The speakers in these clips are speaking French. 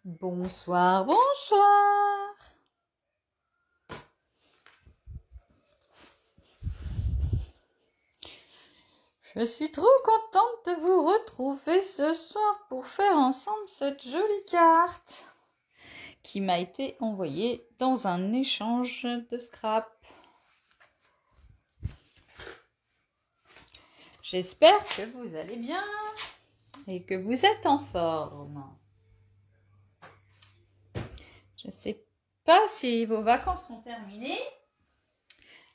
Bonsoir, bonsoir. Je suis trop contente de vous retrouver ce soir pour faire ensemble cette jolie carte qui m'a été envoyée dans un échange de scrap. J'espère que vous allez bien et que vous êtes en forme. Je ne sais pas si vos vacances sont terminées,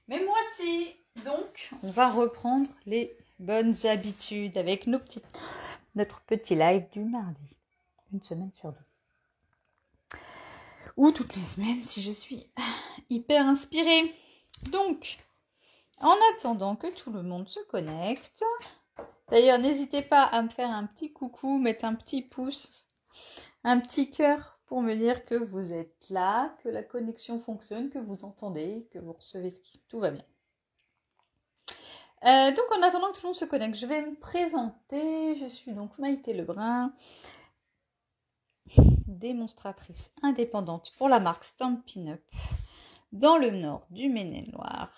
mais moi si. Donc, on va reprendre les bonnes habitudes avec notre petit live du mardi. Une semaine sur deux. Ou toutes les semaines si je suis hyper inspirée. Donc, en attendant que tout le monde se connecte, d'ailleurs, n'hésitez pas à me faire un petit coucou, mettre un petit pouce, un petit cœur pour me dire que vous êtes là, que la connexion fonctionne, que vous entendez, que vous recevez tout va bien. Donc, en attendant que tout le monde se connecte, je vais me présenter. Je suis donc Maïté Lebrun, démonstratrice indépendante pour la marque Stampin' Up dans le nord du Maine-et-Loire,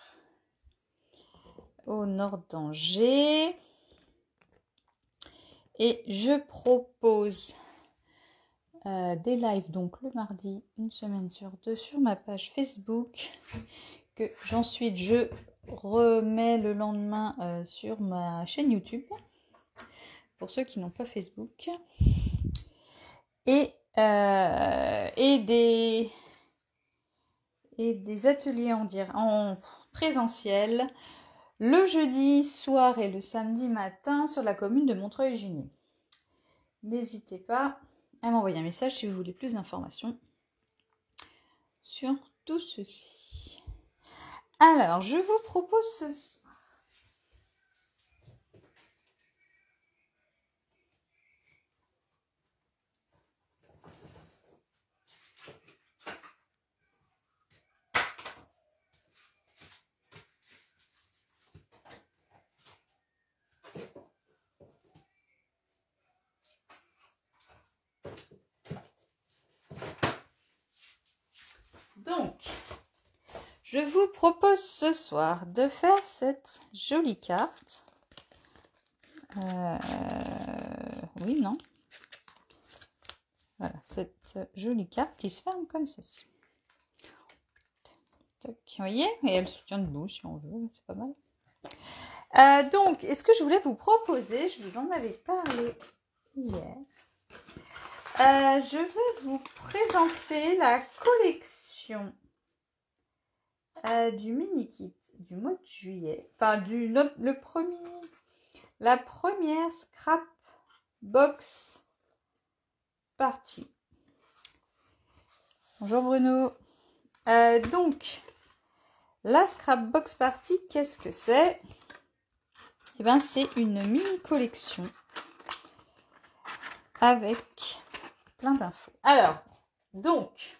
au nord d'Angers. Et je propose des lives donc le mardi, une semaine sur deux, sur ma page Facebook, que ensuite je remets le lendemain sur ma chaîne YouTube, pour ceux qui n'ont pas Facebook, et des ateliers en présentiel le jeudi soir et le samedi matin sur la commune de Montreuil-Juigné. N'hésitez pas à m'envoyer un message si vous voulez plus d'informations sur tout ceci. Alors, je vous propose ce soir de faire cette jolie carte. Oui, non. Voilà, cette jolie carte qui se ferme comme ceci. Tac, vous voyez, et elle se tient debout si on veut, c'est pas mal. Donc, est-ce que je voulais vous proposer, je vous en avais parlé hier, je vais vous présenter la collection du mini-kit du mois de juillet, enfin la première scrap box partie. Bonjour Bruno. Donc, la scrap box partie, qu'est-ce que c'est? Eh bien, c'est une mini collection avec plein d'infos. Alors, donc,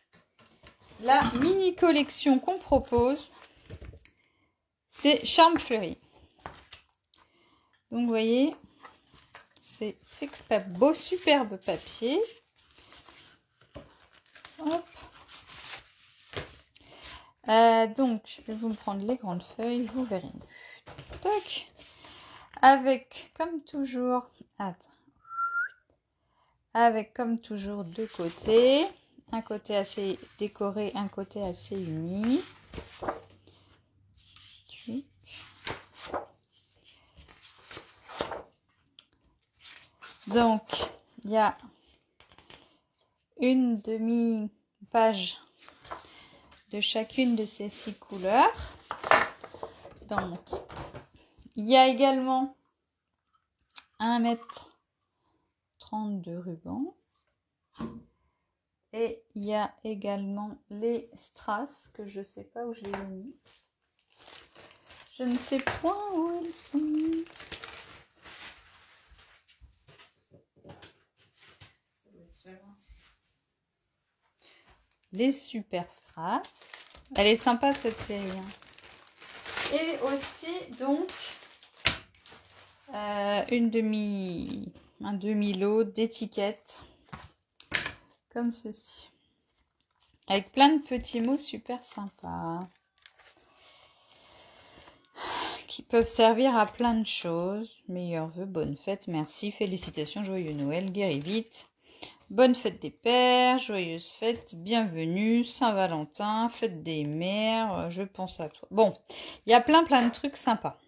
la mini collection qu'on propose, c'est Charme Fleury. Donc, vous voyez, c'est beau, superbe papier. Hop. Donc, je vais vous prendre les grandes feuilles, vous verrez. Toc. Avec, comme toujours, deux côtés. Un côté assez décoré, un côté assez uni. Donc, il y a une demi-page de chacune de ces 6 couleurs dans mon kit. Il y a également 1,30 m de ruban. Et il y a également les strass que je ne sais pas où je les ai mis. Je ne sais point où elles sont. Les super strass. Elle est sympa cette série. Hein. Et aussi donc un demi-lot d'étiquettes comme ceci. Avec plein de petits mots super sympas. Qui peuvent servir à plein de choses. Meilleurs vœux, bonne fête, merci, félicitations, joyeux Noël, guéris vite. Bonne fête des pères, joyeuse fête, bienvenue, Saint-Valentin, fête des mères, je pense à toi. Bon, il y a plein de trucs sympas.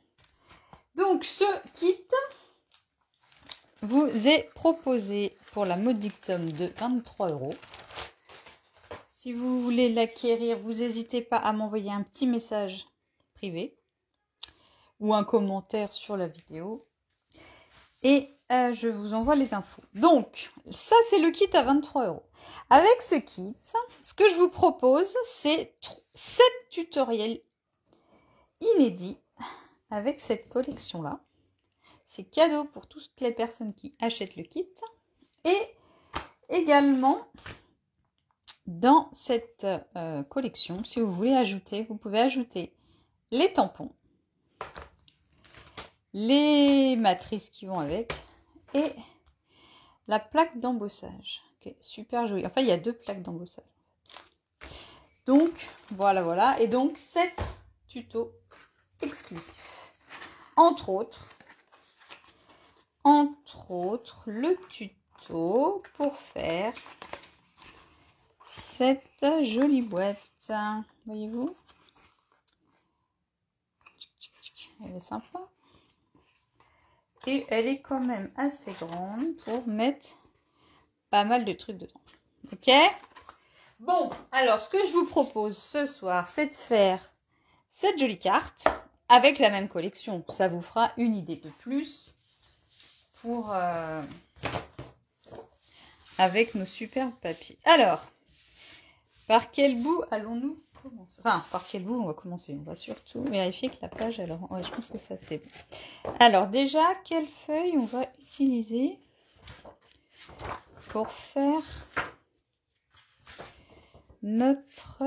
Donc, ce kit vous est proposé pour la modique somme de 23 €. Si vous voulez l'acquérir, vous n'hésitez pas à m'envoyer un petit message privé ou un commentaire sur la vidéo. Et je vous envoie les infos. Donc, ça, c'est le kit à 23 €. Avec ce kit, ce que je vous propose, c'est 7 tutoriels inédits avec cette collection-là. C'est cadeau pour toutes les personnes qui achètent le kit. Et également, dans cette collection, si vous voulez ajouter, vous pouvez ajouter les tampons, les matrices qui vont avec et la plaque d'embossage qui est super jolie. Enfin, il y a 2 plaques d'embossage. Donc, voilà. Et donc, 7 tutos exclusifs. Entre autres, le tuto pour faire cette jolie boîte. Voyez-vous? Elle est sympa. Et elle est quand même assez grande pour mettre pas mal de trucs dedans. Ok? Bon, alors ce que je vous propose ce soir, c'est de faire cette jolie carte avec la même collection. Ça vous fera une idée de plus pour avec nos superbes papiers. Alors, par quel bout allons-nous commencer? Enfin, par quel bout on va commencer? On va surtout vérifier que la page, alors, ouais, je pense que ça c'est bon. Alors déjà, quelle feuille on va utiliser pour faire notre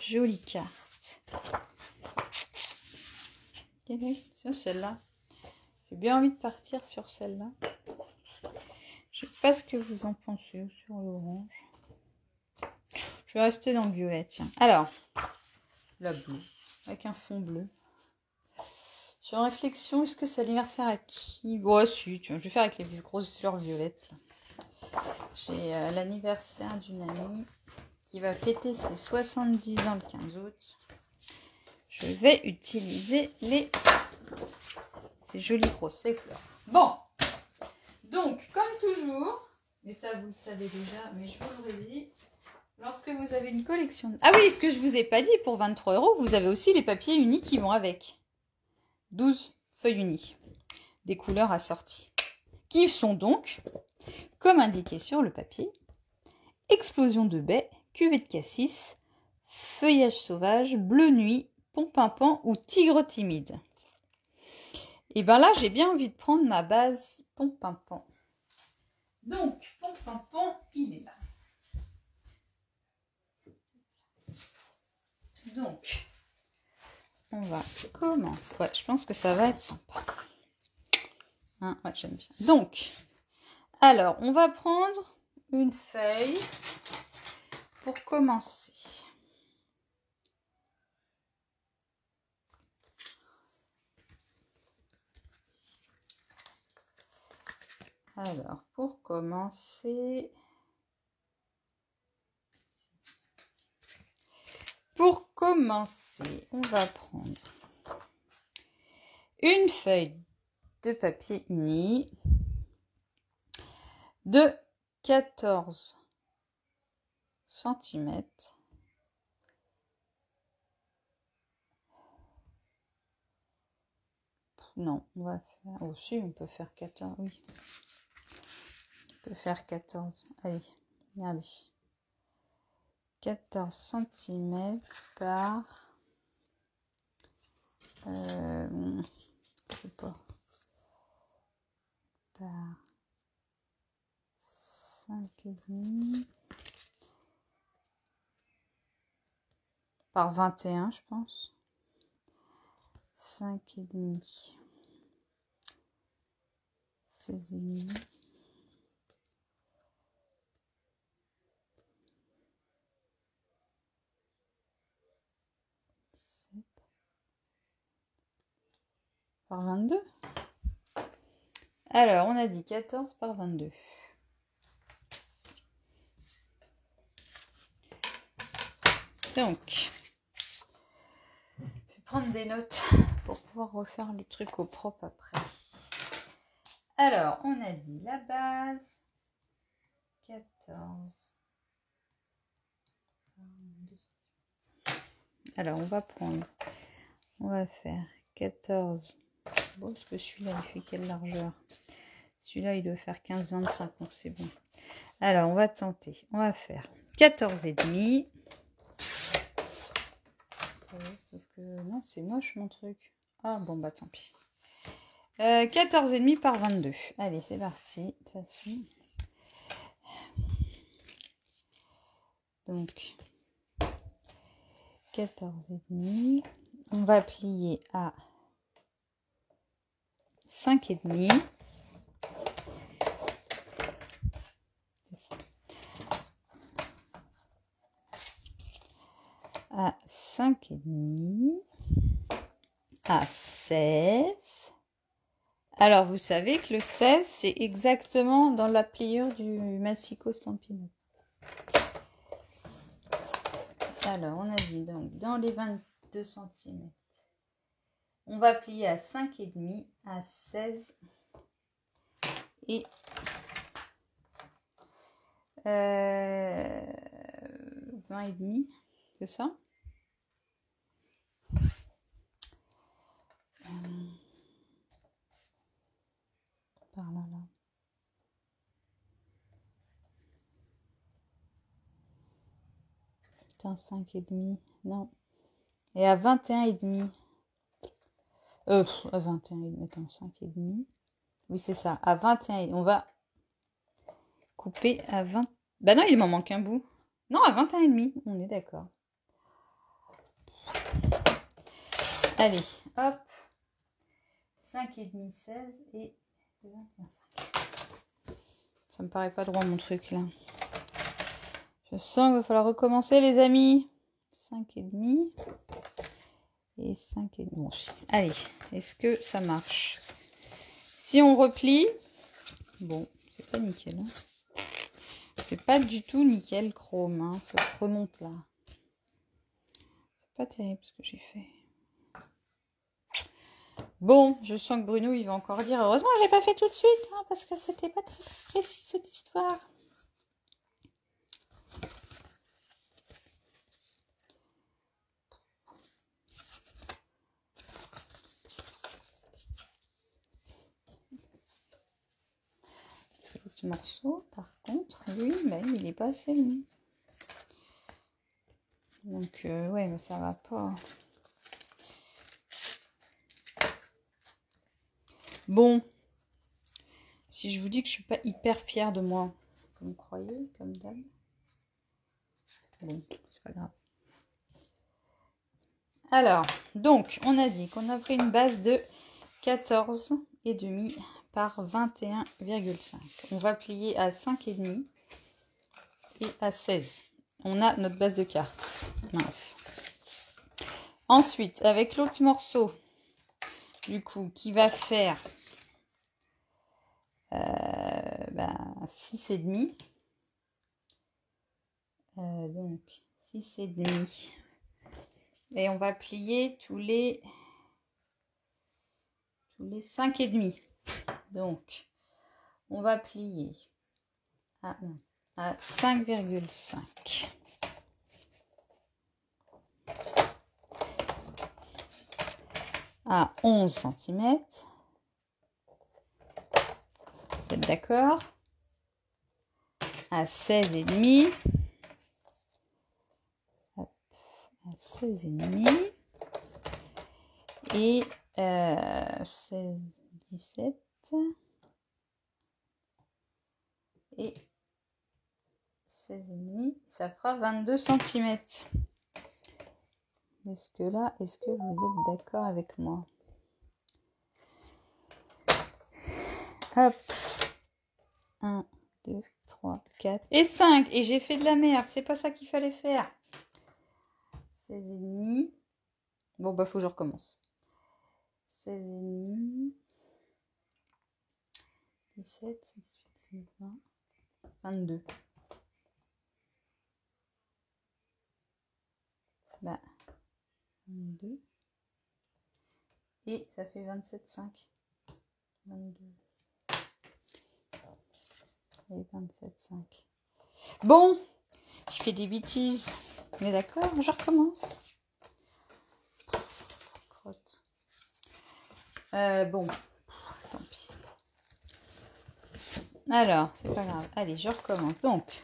jolie carte? C'est celle-là. J'ai bien envie de partir sur celle-là. Je sais pas ce que vous en pensez sur l'orange. Je vais rester dans le violet, tiens. Alors, la bleue, avec un fond bleu. Je suis en réflexion, est-ce que c'est l'anniversaire à qui? Bon, si, tiens, je vais faire avec les grosses fleurs violettes. J'ai l'anniversaire d'une amie qui va fêter ses 70 ans le 15 août. Je vais utiliser ces jolies grosses fleurs. Bon, donc, comme toujours, mais ça vous le savez déjà, mais je vous le redis, lorsque vous avez une collection... Ah oui, ce que je vous ai pas dit, pour 23 €, vous avez aussi les papiers unis qui vont avec. 12 feuilles unies, des couleurs assorties, qui sont donc, comme indiqué sur le papier, explosion de baie, cuvée de cassis, feuillage sauvage, bleu nuit, pont-pimpant ou tigre timide. Et bien là, j'ai bien envie de prendre ma base pont-pimpant. Donc, pont-pimpant, il est là. Donc, on va commencer. Ouais, je pense que ça va être sympa. Hein, ouais, j'aime bien. Donc, alors, on va prendre une feuille pour commencer. Alors, pour commencer... on va prendre une feuille de papier uni de 14 cm. Non, on va faire... Oh si, on peut faire 14, oui. On peut faire 14. Allez, regardez. 14 cm par... je sais pas. Par 5,5. Par 21, je pense. 5,5. 16,5. par 22. Alors, on a dit 14 par 22. Donc, je vais prendre des notes pour pouvoir refaire le truc au propre après. Alors, on a dit la base, 14. Alors, on va faire 14. Bon, parce que celui-là, il fait quelle largeur? Celui-là, il doit faire 15-25, donc c'est bon. Alors, on va tenter. On va faire 14,5. Sauf que non, c'est moche mon truc. Ah, bon, bah tant pis. 14,5 par 22. Allez, c'est parti. De toute façon. Donc, 14,5. On va plier à 5,5. À 5,5. À 16. Alors, vous savez que le 16, c'est exactement dans la pliure du massicot Stampin'. Alors, on a dit donc dans les 22 cm, on va plier à 5,5, à 16 et 20,5, c'est ça? Par là, là. Putain, 5,5, non. Et à 21,5. À 21,5, attends, 5,5. Oui, c'est ça, à 21,5. On va couper à 20. Bah non, il m'en manque un bout. Non, à 21,5, on est d'accord. Allez, hop. 5,5, 16 et 21,5. Ça me paraît pas droit mon truc là. Je sens qu'il va falloir recommencer les amis. 5,5 et 5,5. Bon, allez, est-ce que ça marche? Si on replie, bon, c'est pas nickel. Hein. C'est pas du tout nickel chrome. Hein. Ça se remonte là. C'est pas terrible ce que j'ai fait. Bon, je sens que Bruno, il va encore dire, heureusement, je l'ai pas fait tout de suite, hein, parce que c'était pas très précis cette histoire. Ce petit morceau, par contre, lui, ben, il est pas assez long. Donc, ouais, mais ça va pas. Bon, si je vous dis que je suis pas hyper fière de moi, vous me croyez, comme d'hab? Bon, c'est pas grave. Alors, donc, on a dit qu'on a pris une base de 14,5 par 21,5. On va plier à 5,5 et à 16. On a notre base de carte. Mince. Ensuite, avec l'autre morceau, du coup, qui va faire 6,5. Donc, 6,5. Et on va plier tous les 5,5. Donc, on va plier à 5,5. À 11 cm. Vous êtes d'accord? À 16,5. Hop, à 16,5. Et 16, 17. Et 16,5. Ça fera 22 cm. Est-ce que là, est-ce que vous êtes d'accord avec moi? Hop. 1, 2, 3, 4 et 5. Et j'ai fait de la merde. C'est pas ça qu'il fallait faire. 16,5. Bon, bah, faut que je recommence. 16,5, 17, 18, 20, 22. Bah, 22. Et ça fait 27,5. 22. Et 27,5. Bon, je fais des bêtises. Mais d'accord, je recommence. Crotte. Bon, tant pis. Alors, c'est pas grave. Allez, je recommence. Donc,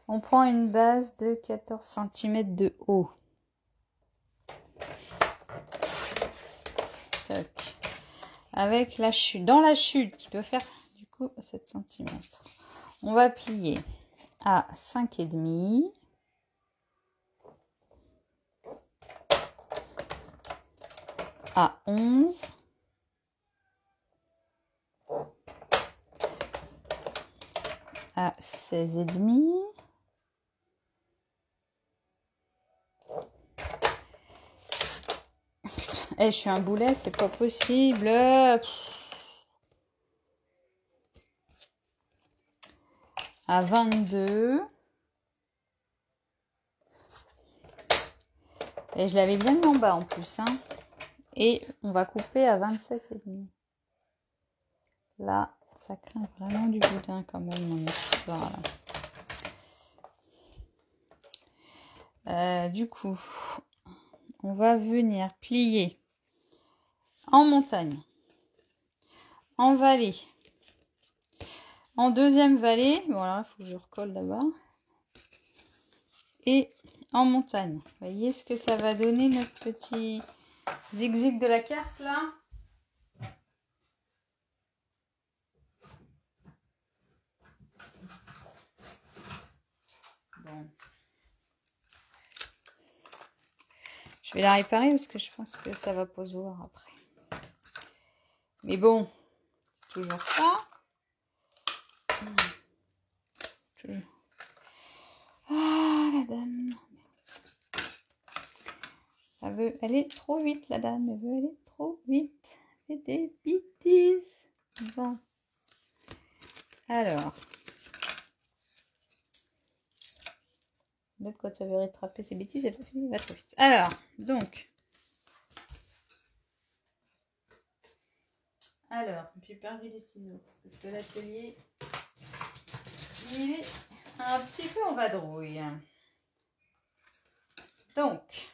on prend une base de 14 cm de haut. Toc. Avec la chute. Dans la chute, qui doit faire du coup 7 cm. On va plier à 5,5. À 11. À 16,5. Eh, je suis un boulet, c'est pas possible. À 22. Et je l'avais bien mis en bas en plus. Hein. Et on va couper à 27,5. Là, ça craint vraiment du boudin quand même, mon histoire. Du coup, on va venir plier en montagne, en vallée, en deuxième vallée. Bon, alors il faut que je recolle là-bas. Et en montagne. Vous voyez ce que ça va donner, notre petit zigzag de la carte là? Bon. Je vais la réparer parce que je pense que ça va pas se voir après. Mais bon, c'est toujours ça. Toujours. Ah, la dame. Elle veut aller trop vite, la dame. Elle veut aller trop vite. Elle fait des bêtises. Bon. Alors. Même quand ça veut rattraper ses bêtises, elle va trop vite. Alors, donc. Alors, j'ai perdu les ciseaux. Parce que l'atelier, il est un petit peu en vadrouille. Donc.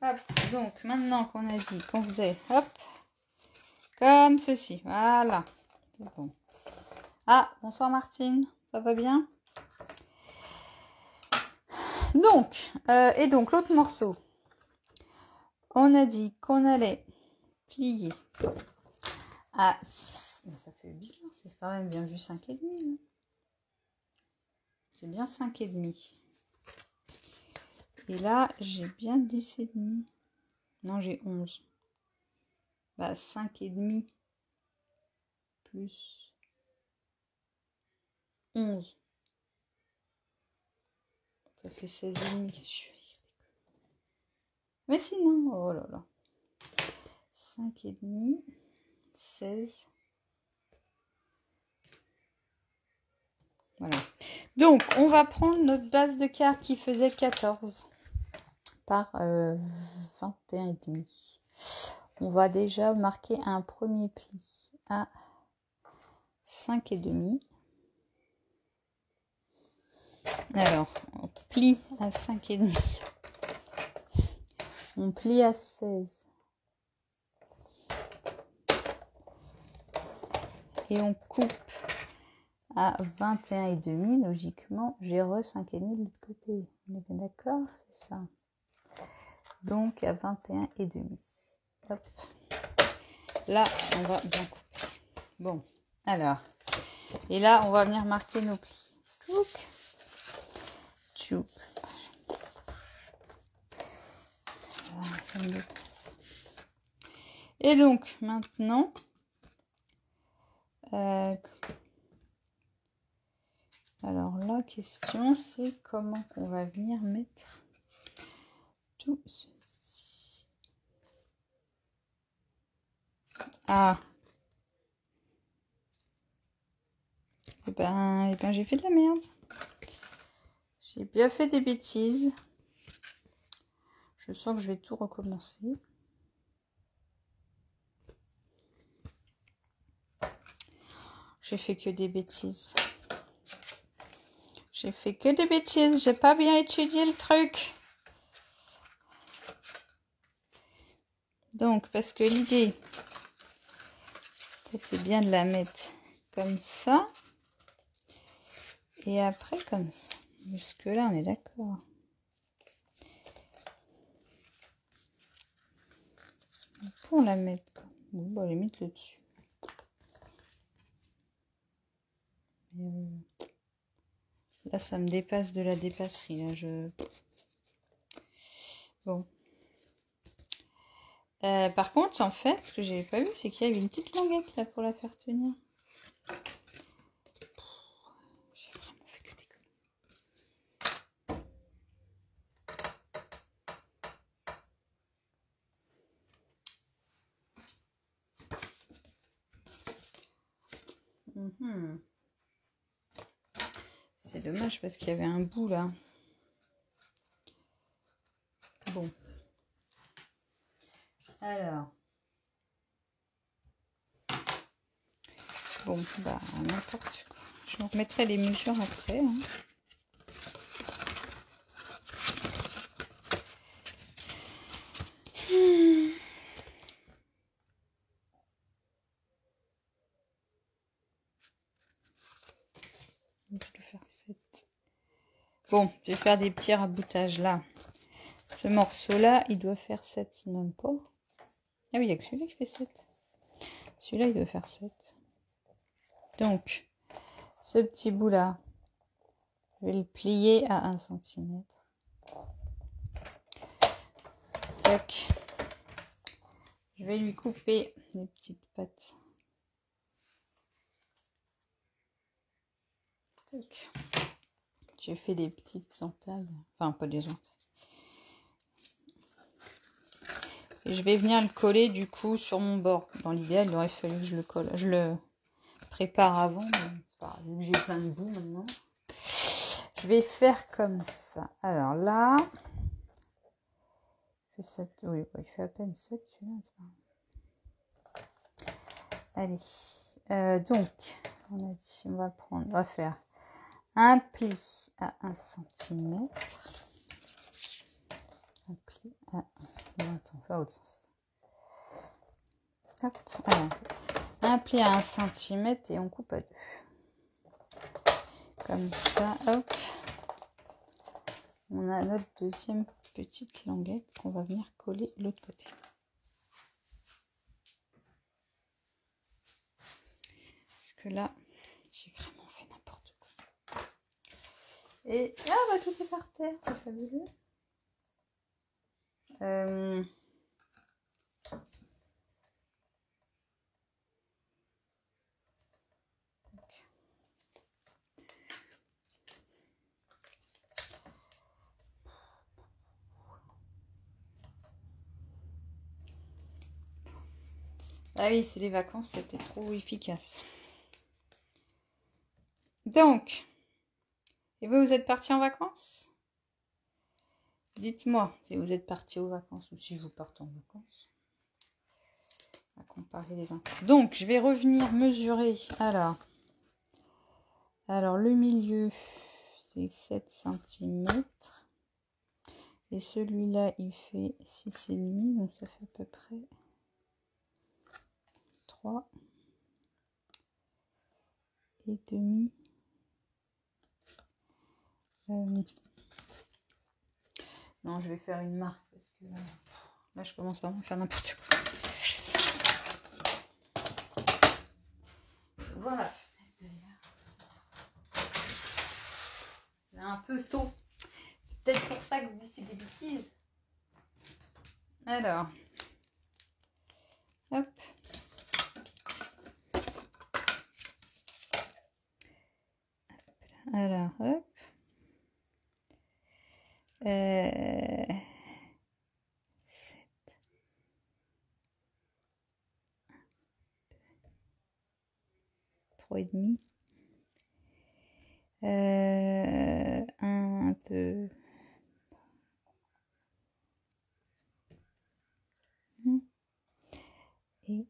Hop, donc maintenant qu'on a dit qu'on faisait, hop, comme ceci, voilà, c'est bon. Ah, bonsoir Martine, ça va bien? Donc, et donc l'autre morceau, on a dit qu'on allait plier à, ça fait bizarre, c'est quand même bien vu 5,5. C'est bien 5,5. Et là, j'ai bien 10,5. Non, j'ai 11. Bah, 5,5 plus 11. Ça fait 16,5. Mais sinon, oh là là. 5,5, 16. Voilà. Donc, on va prendre notre base de carte qui faisait 14 par 21,5. On va déjà marquer un premier pli à 5,5. Alors, on plie à 5,5. On plie à 16. Et on coupe à 21,5. Logiquement, j'ai re 5,5 de l'autre côté. On est bien d'accord, c'est ça. Donc, à 21,5. Hop. Là, on va bien couper. Bon, alors. Et là, on va venir marquer nos plis. Tchouk. Tchouk. Ça me dépasse. Et donc, maintenant, alors la question, c'est comment on va venir mettre tout ceci. Ah. Eh ben j'ai fait de la merde. J'ai bien fait des bêtises. Je sens que je vais tout recommencer. J'ai fait que des bêtises. J'ai fait que des bêtises. J'ai pas bien étudié le truc. Donc, parce que l'idée, c'était bien de la mettre comme ça. Et après, comme ça. Jusque là, on est d'accord. Pour la mettre comme... Bon, bah, les mettre le dessus. Là, ça me dépasse de la dépasserie. Là, Bon. Par contre, en fait, ce que j'avais pas vu, c'est qu'il y avait une petite languette là pour la faire tenir. J'ai vraiment fait que des conneries. C'est dommage parce qu'il y avait un bout là. Bon. Alors. Bon, bah, n'importe quoi. Je vous remettrai les mesures après. Hein. Je vais faire 7. Bon, je vais faire des petits raboutages là. Ce morceau-là, il doit faire 7, même pas. Ah oui, il n'y a que celui-là qui fait 7. Celui-là, il doit faire 7. Donc, ce petit bout-là, je vais le plier à 1 cm. Tac. Je vais lui couper des petites pattes. Tac. J'ai fait des petites entailles. Enfin, pas des entailles. Et je vais venir le coller du coup sur mon bord. Dans l'idéal, il aurait fallu que je le colle. Je le prépare avant. Mais vu que j'ai plein de boue maintenant. Je vais faire comme ça. Alors là, il fait 7. Oui, il fait à peine 7 celui-là. Allez. Donc, on a dit, on va faire un pli à 1 cm. Un pli à... Non, attends, on fait à l'autre sens. Hop, alors, un pli à 1 cm et on coupe à 2. Comme ça, hop. On a notre deuxième petite languette qu'on va venir coller de l'autre côté. Parce que là, j'ai vraiment fait n'importe quoi. Et là, bah, tout est par terre, c'est fabuleux. Ah oui, c'est les vacances, c'était trop efficace. Donc, et vous êtes partis en vacances? Dites-moi si vous êtes partis aux vacances ou si vous partez en vacances. On va comparer les uns. Donc, je vais revenir mesurer. Alors le milieu, c'est 7 cm. Et celui-là, il fait 6,5. Donc, ça fait à peu près 3 et demi. Non, je vais faire une marque parce que là je commence vraiment à faire n'importe quoi. Voilà. C'est un peu tôt. C'est peut-être pour ça que vous avez fait des bêtises. Alors. Hop. Alors, hop. 3,5. 1, 2. Et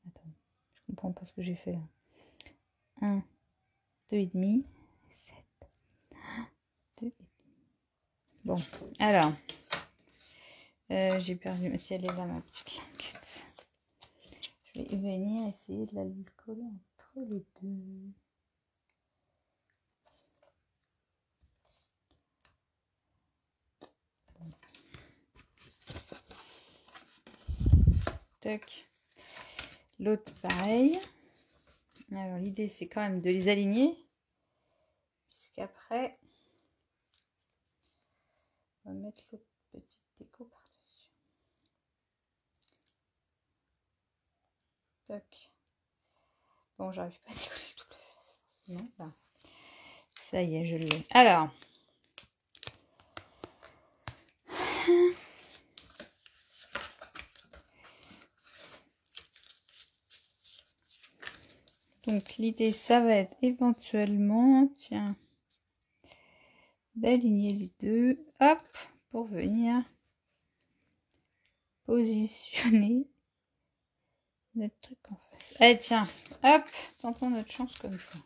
attends, je comprends pas ce que j'ai fait là. 1, 2,5, 7, 2. Bon, alors, j'ai perdu ma si elle est là, ma petite languette. Je vais venir essayer de la coller entre les deux. Tac. L'autre pareil. Alors l'idée c'est quand même de les aligner. Puisqu'après, on va mettre l'autre petite déco par-dessus. Tac. Bon, j'arrive pas à décoller tout le face. Là. Ça y est, je l'ai. Alors. Donc l'idée, ça va être éventuellement, tiens, d'aligner les deux, hop, pour venir positionner notre truc en face. Allez, tiens, hop, tentons notre chance comme ça.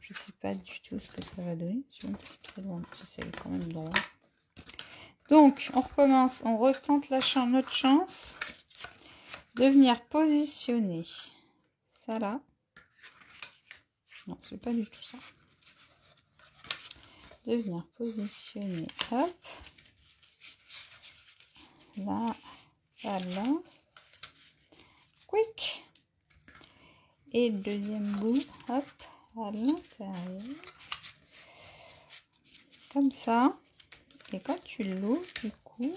Je sais pas du tout ce que ça va donner. C'est bon, c'est quand même droit. Donc, on recommence, on retente notre chance de venir positionner ça là. Non, c'est pas du tout ça. De venir positionner, hop, là, là, quick. Et le deuxième bout, hop, à l'intérieur. Comme ça. Et quand tu l'ouvres, du coup,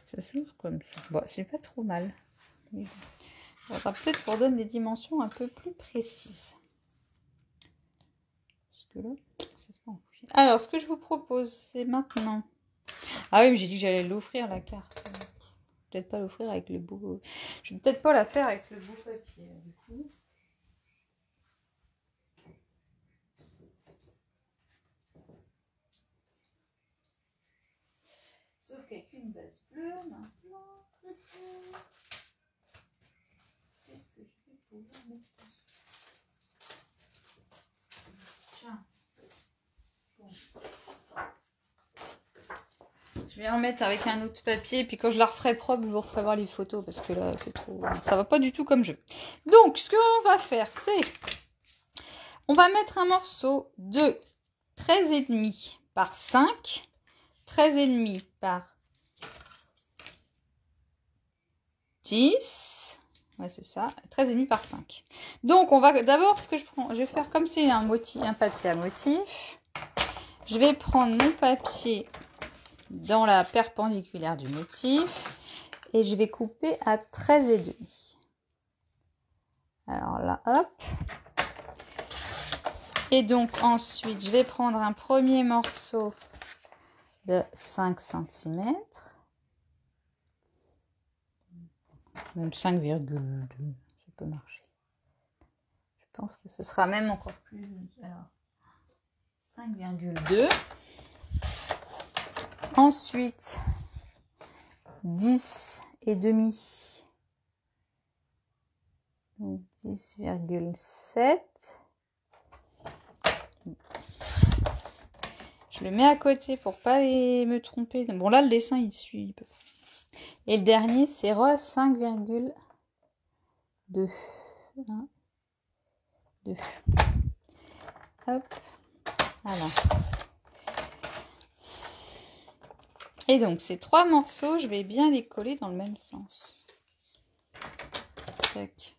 ça s'ouvre comme ça. Bon, c'est pas trop mal. Mais bon. Peut-être pour donner des dimensions un peu plus précises. Parce que là, ça se enfuit. Alors, ce que je vous propose, c'est maintenant. Ah oui, mais j'ai dit que j'allais l'offrir la carte. Peut-être pas l'offrir avec le beau. Je vais peut-être pas la faire avec le beau papier, du coup. Sauf qu'avec une base bleue, maintenant, qu'est-ce que je vais pouvoir mettre? Tiens. Bon. Je vais en mettre avec un autre papier, et puis quand je la referai propre, je vous referai voir les photos, parce que là, c'est trop... Ça va pas du tout comme jeu. Donc, ce qu'on va faire, c'est... On va mettre un morceau de 13,5 par 5, 13,5 par 10, ouais c'est ça, 13,5 par 5. Donc on va d'abord, ce que je vais faire comme c'est un papier à motif, je vais prendre mon papier dans la perpendiculaire du motif et je vais couper à 13,5. Alors là, hop. Et donc ensuite, je vais prendre un premier morceau de 5 cm. Même 5,2, ça peut marcher. Je pense que ce sera même encore plus. Alors, 5,2. Ensuite, 10,5. Donc 10,7. Je le mets à côté pour pas me tromper. Bon là, le dessin, il suit. Et le dernier, c'est rose 5,2. 1, 2. Hop. Voilà. Et donc, ces trois morceaux, je vais bien les coller dans le même sens. Tac.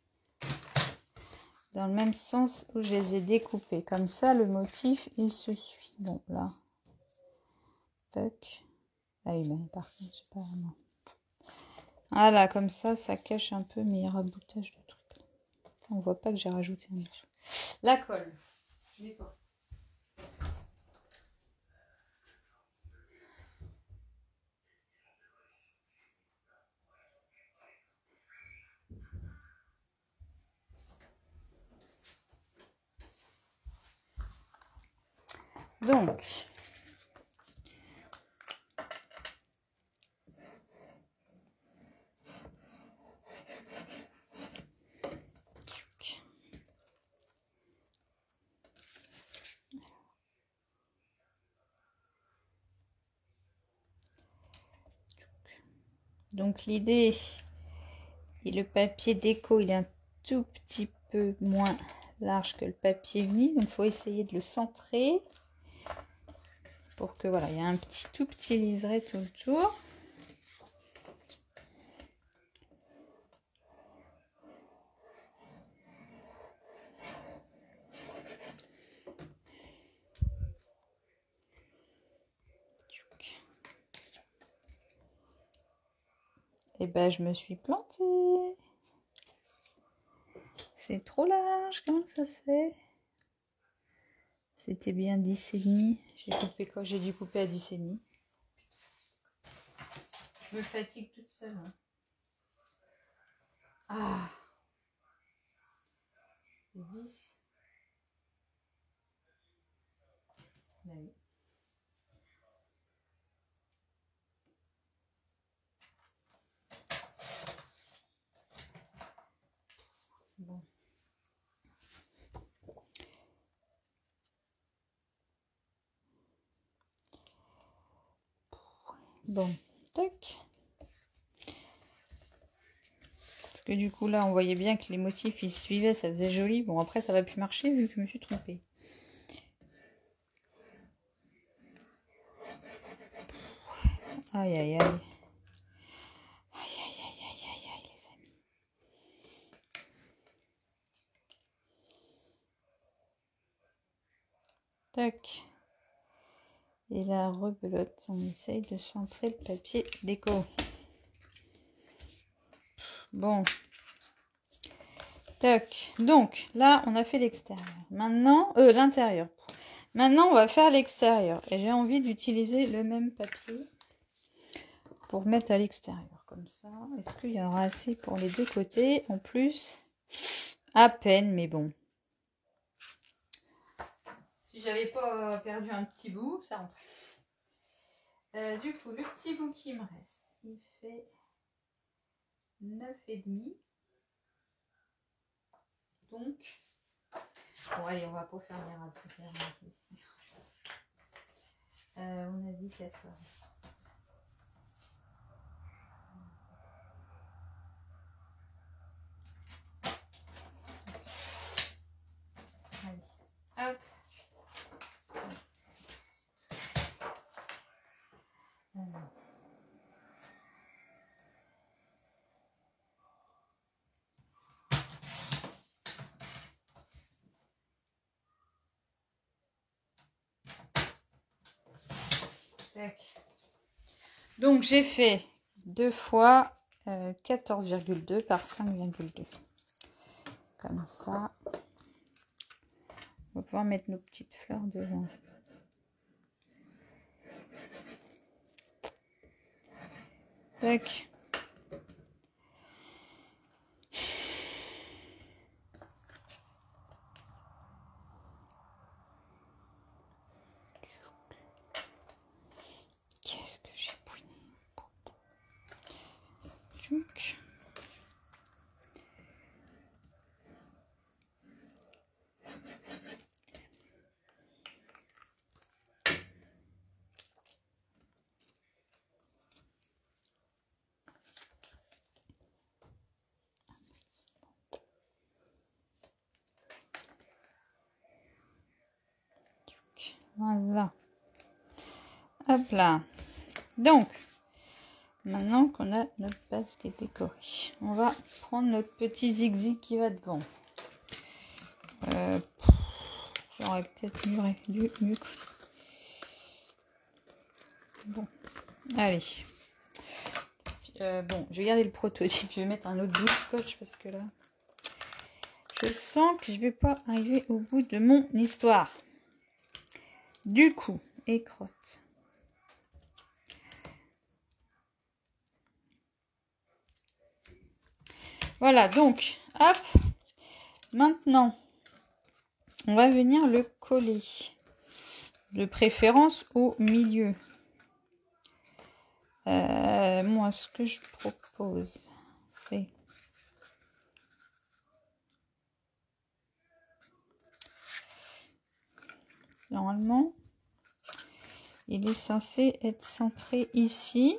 Dans le même sens où je les ai découpés. Comme ça, le motif, il se suit. Donc là. Tac. Ah oui, mais par contre, c'est pas vraiment... Voilà, comme ça, ça cache un peu mes raboutages de trucs. On voit pas que j'ai rajouté un morceau. La colle. Je l'ai pas. Donc, l'idée, et le papier déco, il est un tout petit peu moins large que le papier uni, donc il faut essayer de le centrer pour que voilà, il y a un tout petit liseré tout le tour. Et ben je me suis plantée. C'est trop large, comment ça se fait? C'était bien 10,5. J'ai coupé quoi? J'ai dû couper à 10,5. Je me fatigue toute seule. Hein. Ah, 10. Oui. Bon. Bon, tac. Parce que du coup là on voyait bien que les motifs ils se suivaient, ça faisait joli. Bon après ça va plus marcher vu que je me suis trompée. Aïe aïe aïe. Aïe aïe aïe aïe aïe aïe les amis. Tac. Et la rebelote, on essaye de centrer le papier déco. Bon. Tac. Donc, là, on a fait l'extérieur. Maintenant, l'intérieur. Maintenant, on va faire l'extérieur. Et j'ai envie d'utiliser le même papier pour mettre à l'extérieur. Comme ça. Est-ce qu'il y aura assez pour les deux côtés? En plus, à peine, mais bon. Si j'avais pas perdu un petit bout, ça rentrait. Du coup, le petit bout qui me reste, il fait 9,5. Donc, bon, allez, on va pas faire les rapports. On a dit 14. Allez, hop. Alors. Donc j'ai fait 2 fois 14,2 par 5,2. Comme ça. On va pouvoir mettre nos petites fleurs devant. Tac. Qu'est-ce que j'ai pouiné? Voilà. Hop là. Donc, maintenant qu'on a notre base qui est décorée, on va prendre notre petit zigzag qui va devant. J'aurais peut-être mieux. Bon, allez. Bon, je vais garder le prototype. Je vais mettre un autre bout de scotch parce que là, je sens que je vais pas arriver au bout de mon histoire. Du coup, écrotte. Voilà, donc, hop. Maintenant, on va venir le coller. de préférence au milieu. Moi, ce que je propose, c'est normalement, il est censé être centré ici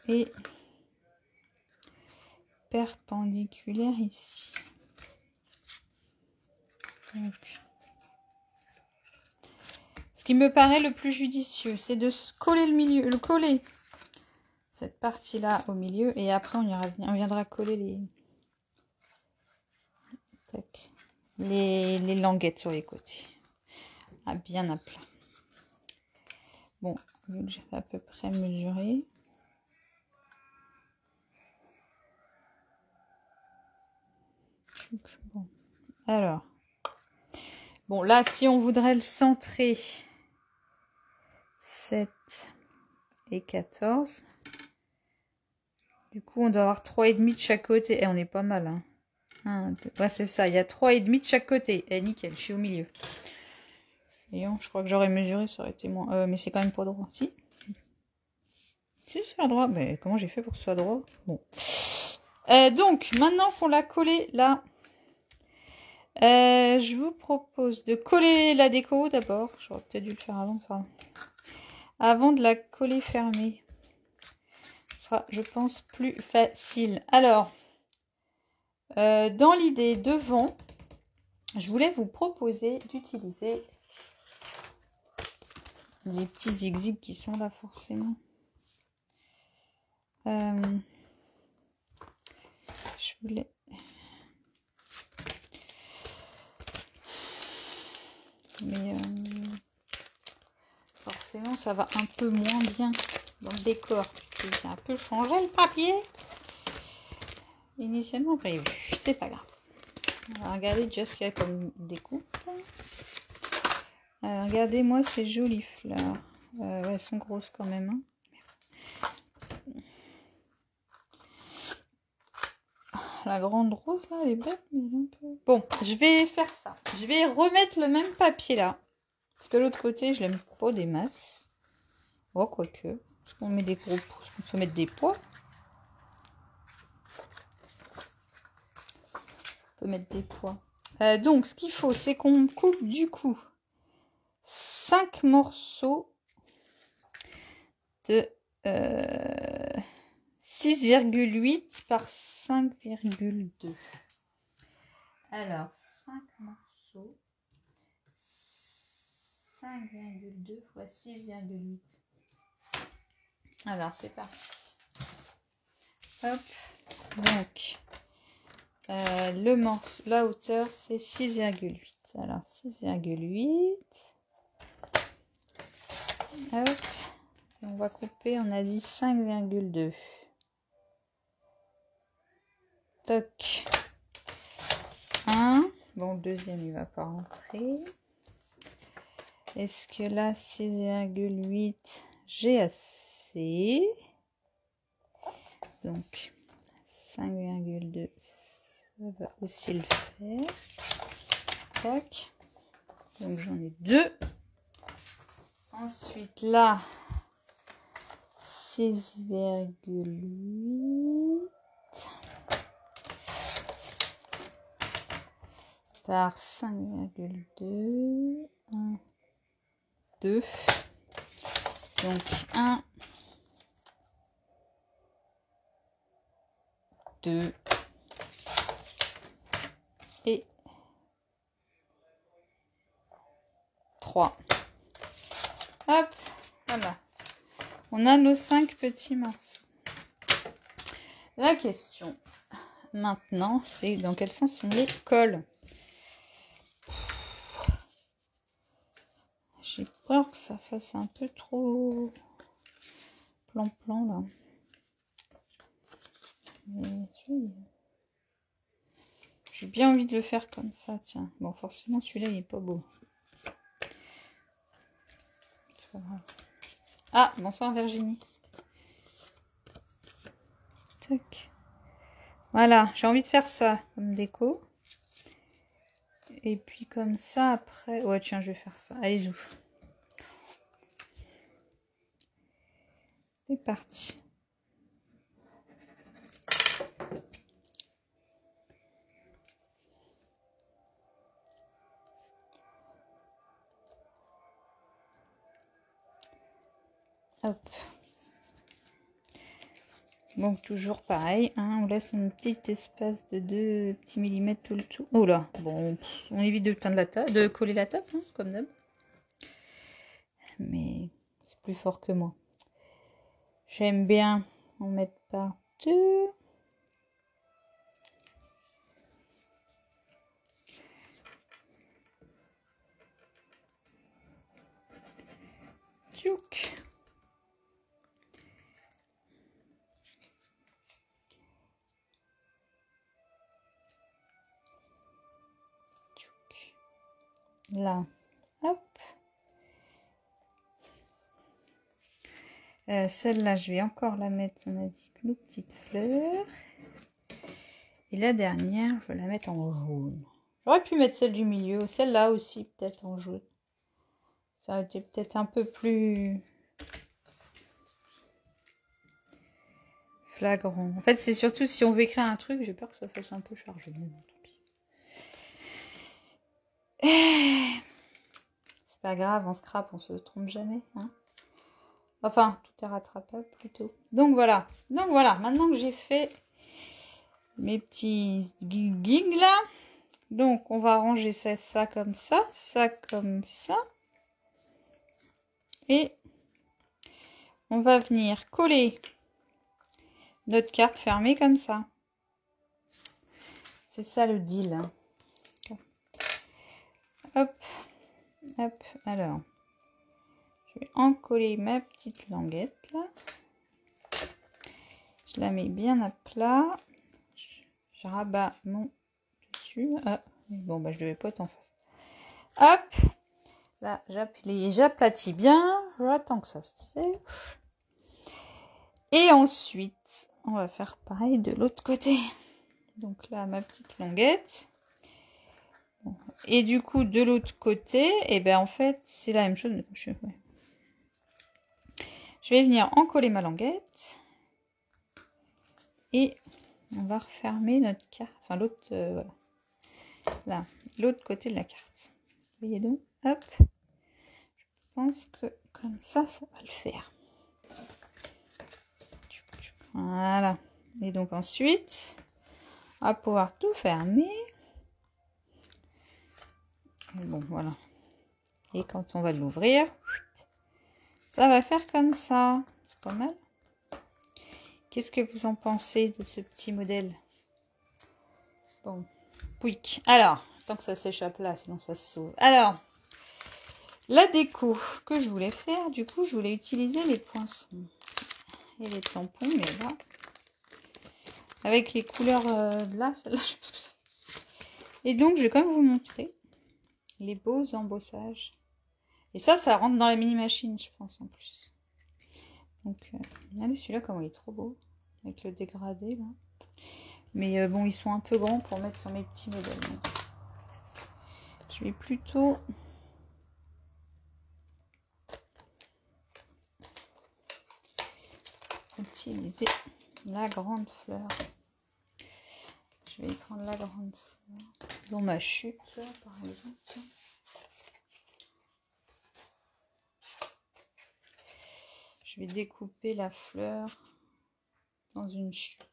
et perpendiculaire ici. Donc, ce qui me paraît le plus judicieux, c'est de coller le milieu, coller cette partie-là au milieu, et après on viendra coller les languettes sur les côtés, bien à plat. Bon, vu que j'ai à peu près mesuré. Bon. Alors, bon, là, si on voudrait le centrer, 7 et 14. Du coup, on doit avoir 3,5 de chaque côté. Et on est pas mal, hein. 1, 2. Ouais, c'est ça. Il y a 3,5 de chaque côté. Et nickel, je suis au milieu. Et je crois que j'aurais mesuré, ça aurait été moins. Mais c'est quand même pas droit. Si, c'est à droit. Mais comment j'ai fait pour que ce soit droit? Bon. Donc, maintenant qu'on l'a collé là, je vous propose de coller la déco d'abord. J'aurais peut-être dû le faire avant ça. Avant de la coller fermée. Ce sera, je pense, plus facile. Alors, dans l'idée devant, je voulais vous proposer d'utiliser les petits zigzags qui sont là forcément. Je voulais... Mais forcément, ça va un peu moins bien dans le décor. Parce que j'ai un peu changé le papier. Initialement prévu. C'est pas grave. On va regarder déjà ce qu'il y a comme découpe. Regardez-moi ces jolies fleurs. Ouais, elles sont grosses quand même. Hein. La grande rose là, elle est belle, mais un peu... Bon, je vais faire ça. Je vais remettre le même papier là. Parce que l'autre côté, je l'aime pas des masses. Oh, quoique. Est-ce qu'on met des gros... Est-ce qu'on peut mettre des pois? On peut mettre des pois. Donc, ce qu'il faut, c'est qu'on coupe du coup 5 morceaux de 6,8 par 5,2. Alors, 5 morceaux. 5,2 fois 6,8. Alors, c'est parti. Hop. Donc, le morceau, la hauteur, c'est 6,8. Alors, 6,8. Hop. Et on va couper, on a dit 5,2. Toc. 1. Bon, le deuxième, il va pas rentrer. Est-ce que là, 6,8, j'ai assez? Donc, 5,2, ça va aussi le faire. Tac. Donc, j'en ai 2. Ensuite, là, 6,8 par 5,2. 1, 2. Donc, 1, 2 et 3. Hop, voilà. On a nos 5 petits morceaux. La question maintenant, c'est dans quel sens on les colle. J'ai peur que ça fasse un peu trop plan-plan là. Mais j'ai bien envie de le faire comme ça, tiens. Bon, forcément, celui-là, il est pas beau. C'est pas grave. Ah, bonsoir Virginie. Tac. Voilà, j'ai envie de faire ça comme déco. Et puis comme ça, après... Ouais, tiens, je vais faire ça. Allez, zou. C'est parti. Hop. Donc toujours pareil, hein, on laisse un petit espace de 2 petits millimètres tout le tout. Oh là, bon, on évite de teindre la table, de coller la table, hein, comme d'hab. Mais c'est plus fort que moi. J'aime bien en mettre partout. Tchouk. Là, hop. Celle-là, je vais encore la mettre, on a dit, nos petites fleurs. Et la dernière, je vais la mettre en jaune. J'aurais pu mettre celle du milieu, celle-là aussi, peut-être en jaune. Ça aurait été peut-être un peu plus flagrant. En fait, c'est surtout si on veut écrire un truc, j'ai peur que ça fasse un peu chargé. Mais bon, tant pis. C'est pas grave, en scrap, on se trompe jamais. Hein, enfin, tout est rattrapable plutôt. Donc voilà. Maintenant que j'ai fait mes petits gigs là, donc on va ranger ça comme ça comme ça. Et on va venir coller notre carte fermée comme ça. C'est ça le deal. Hein. Hop, hop, alors. Je vais en coller ma petite languette là. Je la mets bien à plat. Je rabats mon dessus. Ah, bon, bah je devais pas être en face. Hop, là j'aplatis bien. J'attends que ça sèche. Et ensuite, on va faire pareil de l'autre côté. Donc là, ma petite languette. Bon. Et du coup, de l'autre côté, et ben en fait, c'est la même chose. Mais je vais venir en coller ma languette. Et on va refermer notre carte. Enfin, l'autre, voilà. Là, l'autre côté de la carte. Vous voyez donc, hop. Je pense que comme ça va le faire. Voilà. Et donc ensuite, on va pouvoir tout fermer. Bon, voilà. Et quand on va l'ouvrir, ça va faire comme ça. C'est pas mal. Qu'est-ce que vous en pensez de ce petit modèle? Bon, pouic. Alors, tant que ça s'échappe là, sinon ça se sauve. Alors, la déco que je voulais faire, du coup, je voulais utiliser les poinçons et les tampons, mais là, avec les couleurs de là, celle-là, je pense que ça... Et donc, je vais quand même vous montrer les beaux embossages. Et ça rentre dans la mini-machine, je pense, en plus. Donc, regardez celui-là, comment il est trop beau. Avec le dégradé, là. Mais bon, ils sont un peu grands pour mettre sur mes petits modèles. Donc. Je vais plutôt... utiliser la grande fleur. Je vais prendre la grande fleur dans ma chute, là, par exemple. Je vais découper la fleur dans une chute.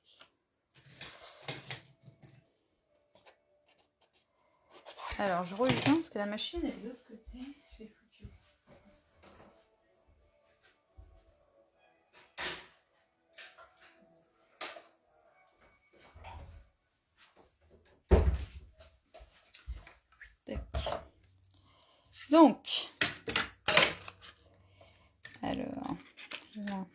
Alors, je reviens parce que la machine est de l'autre côté. Je vais foutu. Donc, alors, là.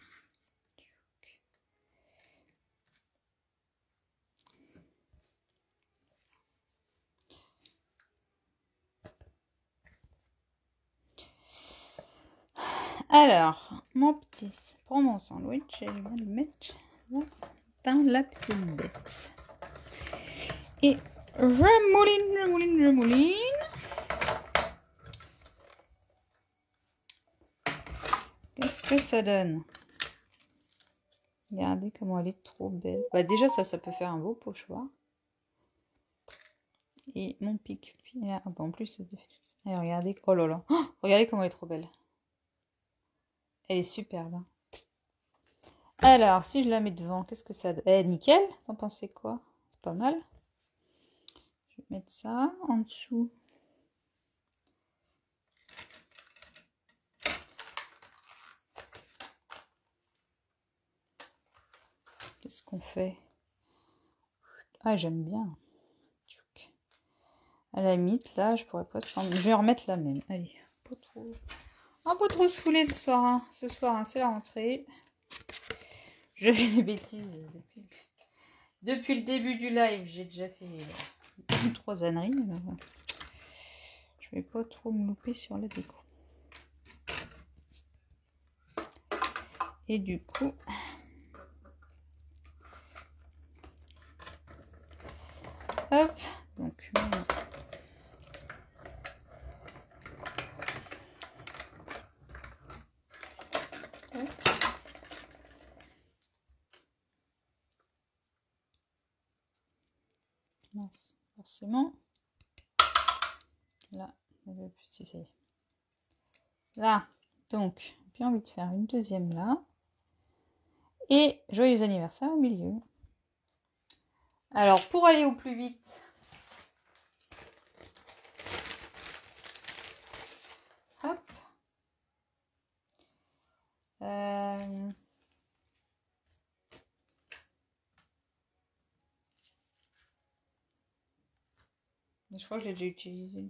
Alors, mon petit, pour mon sandwich, je vais le mettre dans la petite bête. Et Je mouline. Qu'est-ce que ça donne? Regardez comment elle est trop belle. Bah déjà ça peut faire un beau pochoir. Et mon pic. Ah, bah, en plus, et regardez. Oh là là. Oh, regardez comment elle est trop belle. Elle est superbe. Alors, si je la mets devant, qu'est-ce que ça donne? Eh, nickel. T'en pensez quoi? C'est pas mal. Je vais mettre ça en dessous. Qu'est-ce qu'on fait? Ah, j'aime bien. À la limite, là, je pourrais pas... Je vais remettre la même. Allez, pas trop se fouler le soir. Hein. Ce soir, hein, c'est la rentrée. Je fais des bêtises depuis le début du live. J'ai déjà fait 3 âneries. Alors, je vais pas trop me louper sur la déco. Et du coup... Hop, donc... Mince, forcément. Là, si c'est là. Donc, j'ai envie de faire une deuxième là. Et joyeux anniversaire au milieu. Alors, pour aller au plus vite, hop. Je crois que je l'ai déjà utilisé.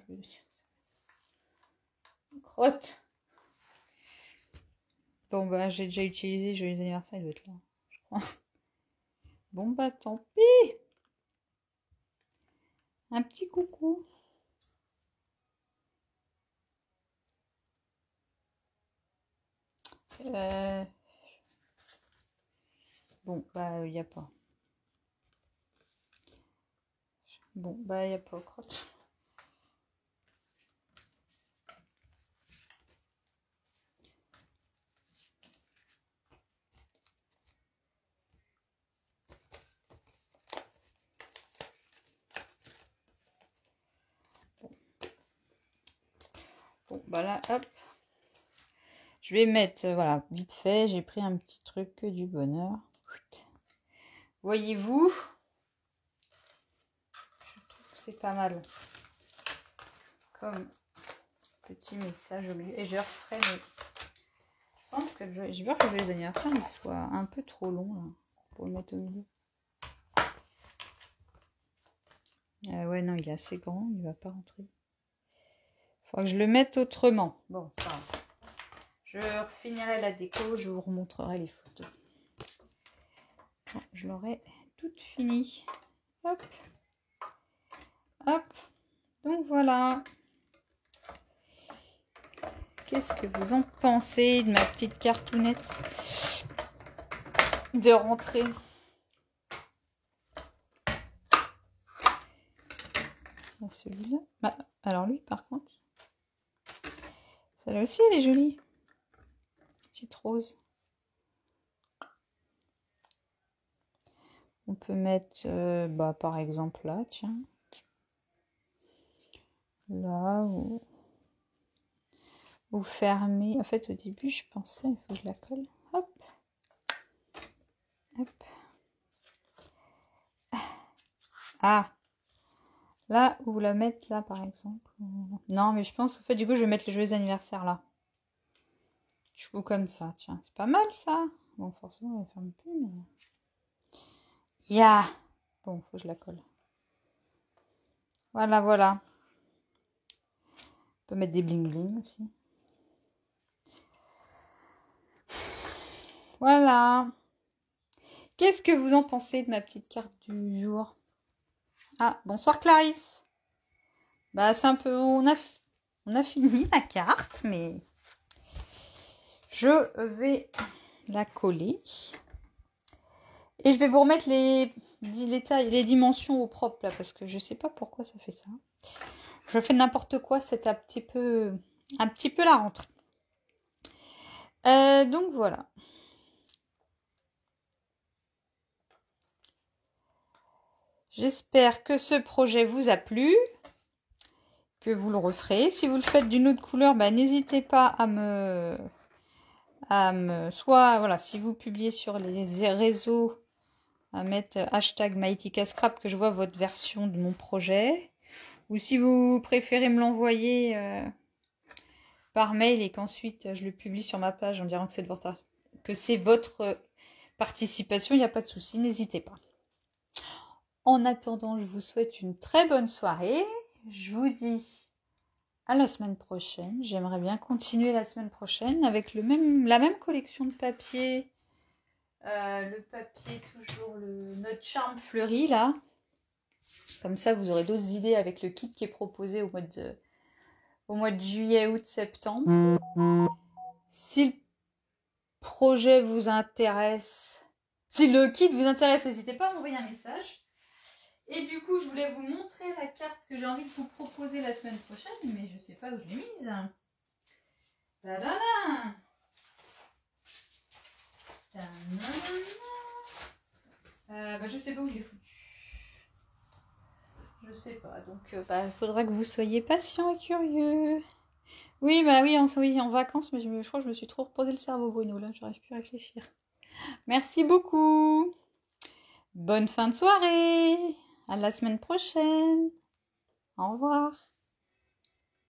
Crotte. Bon, bah, j'ai déjà utilisé joyeux anniversaire, il doit être là, je crois. Bon, bah, tant pis. Un petit coucou. Bon, bah, il n'y a pas. Bon, bah, il n'y a pas crotte. Bon, bah là, hop. Je vais mettre, voilà, vite fait, j'ai pris un petit truc du bonheur. Voyez-vous, je trouve que c'est pas mal. Comme petit message au milieu. Et je referai, mais je pense que j'ai peur que les anniversaires ils soient un peu trop longs là, pour le mettre au milieu. Ouais, non, il est assez grand, il va pas rentrer. Faudra que je le mette autrement. Bon, ça va. Je finirai la déco, je vous remontrerai les photos. Bon, je l'aurai toute finie. Hop. Hop. Donc voilà. Qu'est-ce que vous en pensez de ma petite cartoonette de rentrée? Celui-là. Bah, alors lui, par contre, celle-là aussi, elle est jolie. Petite rose. On peut mettre, bah, par exemple là, tiens. Là, ou fermer. En fait, au début, je pensais, il faut que je la colle. Hop. Hop. Ah. Là, ou la mettre là, par exemple. Non, mais je pense, au fait, du coup, je vais mettre le joyeux anniversaire là. Ou comme ça, tiens. C'est pas mal, ça. Bon, forcément, on ne ferme plus, mais... Yeah. Bon, faut que je la colle. Voilà, voilà. On peut mettre des bling bling aussi. Voilà. Qu'est-ce que vous en pensez de ma petite carte du jour? Ah, bonsoir Clarisse. Bah, c'est un peu... On a fini la carte, mais... Je vais la coller. Et je vais vous remettre les dimensions au propre là, parce que je sais pas pourquoi ça fait ça. Je fais n'importe quoi, c'est un petit peu la rentrée. Donc voilà. J'espère que ce projet vous a plu, que vous le referez. Si vous le faites d'une autre couleur, bah, n'hésitez pas à me... Soit, voilà, si vous publiez sur les réseaux, à mettre hashtag MyTikaScrap, que je vois votre version de mon projet. Ou si vous préférez me l'envoyer par mail et qu'ensuite je le publie sur ma page en disant que c'est votre participation, il n'y a pas de souci, n'hésitez pas. En attendant, je vous souhaite une très bonne soirée. Je vous dis à la semaine prochaine. J'aimerais bien continuer la semaine prochaine avec la même collection de papier. Le papier, toujours notre charme fleuri là. Comme ça, vous aurez d'autres idées avec le kit qui est proposé au mois de juillet, août, septembre. Si le projet vous intéresse, si le kit vous intéresse, n'hésitez pas à m'envoyer un message. Et du coup, je voulais vous montrer la carte que j'ai envie de vous proposer la semaine prochaine, mais je sais pas où je l'ai mise. Tadada! Je sais pas où je l'ai foutu. Je sais pas, donc il faudra que vous soyez patient et curieux. Oui, oui, en vacances, mais je crois que je me suis trop reposé le cerveau, Bruno, là, j'arrive plus à réfléchir. Merci beaucoup. Bonne fin de soirée. À la semaine prochaine. Au revoir.